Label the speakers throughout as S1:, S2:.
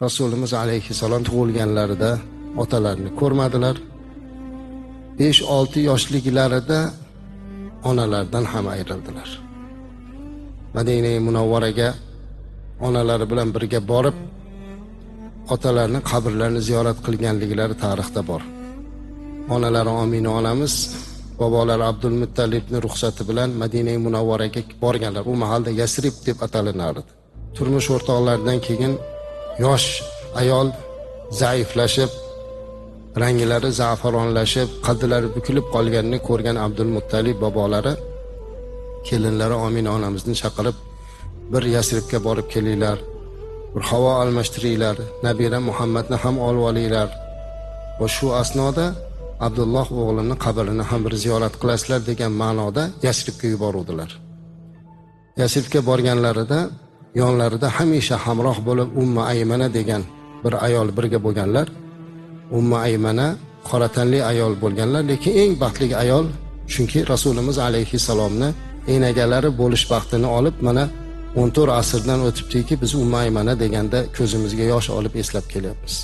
S1: Rasulimiz alayhissalom tug'ilganlarida otalarini ko'rmadilar. 5-6 yoshliklarida onalaridan ham ayrildilar. Madina-i Munawvaraga onalari bilan birga borib, otalarining qabrlarini ziyorat qilganliklari tarixda bor. Onalari Omina onamiz, bobolari Abdul Muttalibning ruxsati bilan Madina-i Munawvaraga borganlar. U mahalda Yasrib deb atalinardi. Turmush o'rtoqlaridan keyin yosh ayol zaiflashib, ranglari za'faronlashib, qaddlari bukilib qolganini ko'rgan Abdul Muttalib bobolari kelinlari Omina onamizni chaqirib, bir Yasribga borib kelinglar, bir havo almashtiringlar, nabira Muhammadni ham olib olinglar. Va shu asnoda Abdulloh o'g'lining qabrini ham bir ziyorat qilasizlar degan ma'noda Yasribga yuboruvdilar. Yasribga borganlarida yonlarida hamisha hamroh bo'lib Umma Aymana degan bir ayol birga bo'lganlar. Umma Aymana qora tanli ayol bo'lganlar, lekin eng baxtli ayol, chunki Rasulimiz alayhissalomni enagalari bo'lish baxtini olib, mana 14 asrdan o'tibdiki, biz Umma Aymana deganda ko'zimizga yosh olib eslab kelyapmiz.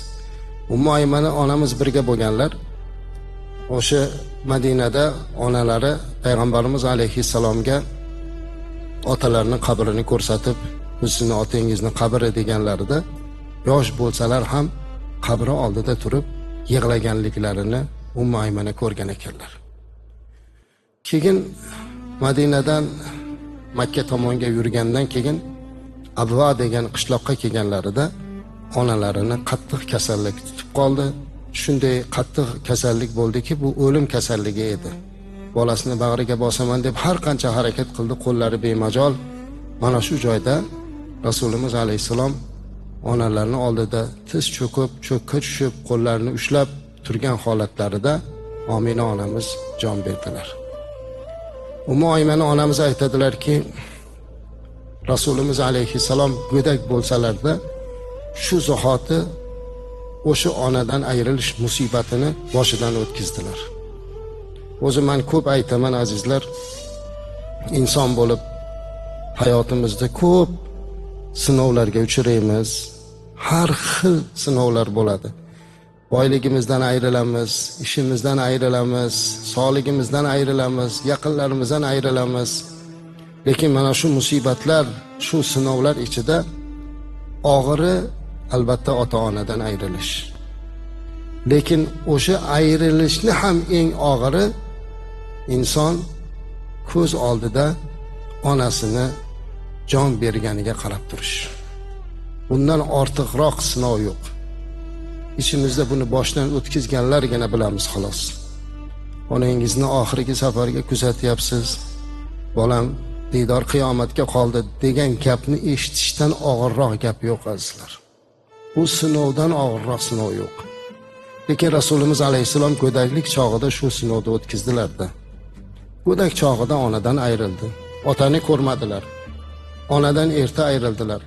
S1: Umma Aymana onamiz birga bo'lganlar. O'sha Madinada onalari payg'ambarimiz alayhissalomga otalarining qabrini ko'rsatib, "Bu sizning otangizni qabri" deganlarida, yosh bo'lsalar ham qabri oldida turib yig'laganliklarini Umma Aymana ko'rgan ekanlar. Keyin Madinadan Makka tomonga yurgandan keyin Abva degan qishloqqa kelganlarida onalarini qattiq kasallik tutib qoldi. Shunday qattiq kasallik bo'ldiki, bu o'lim kasalligi edi. Bolasini bag'riga bosaman deb har qancha harakat qildi, qo'llari bemajol. Mana shu joyda Rasulimiz alayhisalom onalarini oldida tiz cho'kib, cho'kka tushib, qo'llarini ushlab turgan holatlarida Omina onamiz jon berdilar. Ummu Aymana onamiz aytadilarki, Rasulimiz alayhissalom go'dak bo'lsalarda shu zahoti o'sha onadan ayrilish musibatini boshidan o'tkazdilar. O'zi men ko'p aytaman azizlar, inson bo'lib hayotimizda ko'p sinovlarga uchraymiz. Har xil sinovlar bo'ladi. Boyligimizdan ayrilamiz, ishimizdan ayrilamiz, sog'ligimizdan ayrilamiz, yaqinlarimizdan ayrilamiz. Lekin mana shu musibatlar, shu sinovlar ichida og'iri albatta ota-onadan ayrilish. Lekin o'sha ayrilishni ham eng og'iri inson ko'z oldida onasini jon berganiga qarab turish. Bundan ortiqroq sinov yo'q. İçimizde bunu boshdan o'tkazganlargina bilamiz xolos. Onangizni oxirgi safarga kuzatyapsiz. Bolam diydor qiyomatga qoldi degan gapni eshitishdan og'irroq gap yo'q azizlar. Bu sinovdan og'irroq sinov yo'q. Lekin Rasulimiz alayhissalom go'daklik chog'ida shu sinovni o'tkazdilar-da. Go'dak chog'ida onadan ayrildi. Otani ko'rmadilar. Onadan erta ayrildilar.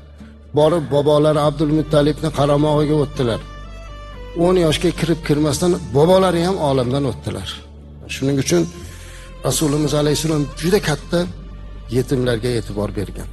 S1: Borib bobolari Abdul Muttalibni qaramog'iga o'tdilar. 10 yoshga kirib kirmasdan bobolari ham olamdan o'tdilar. Shuning uchun Rasulimiz alayhissalom juda katta yetimlarga e'tibor bergan.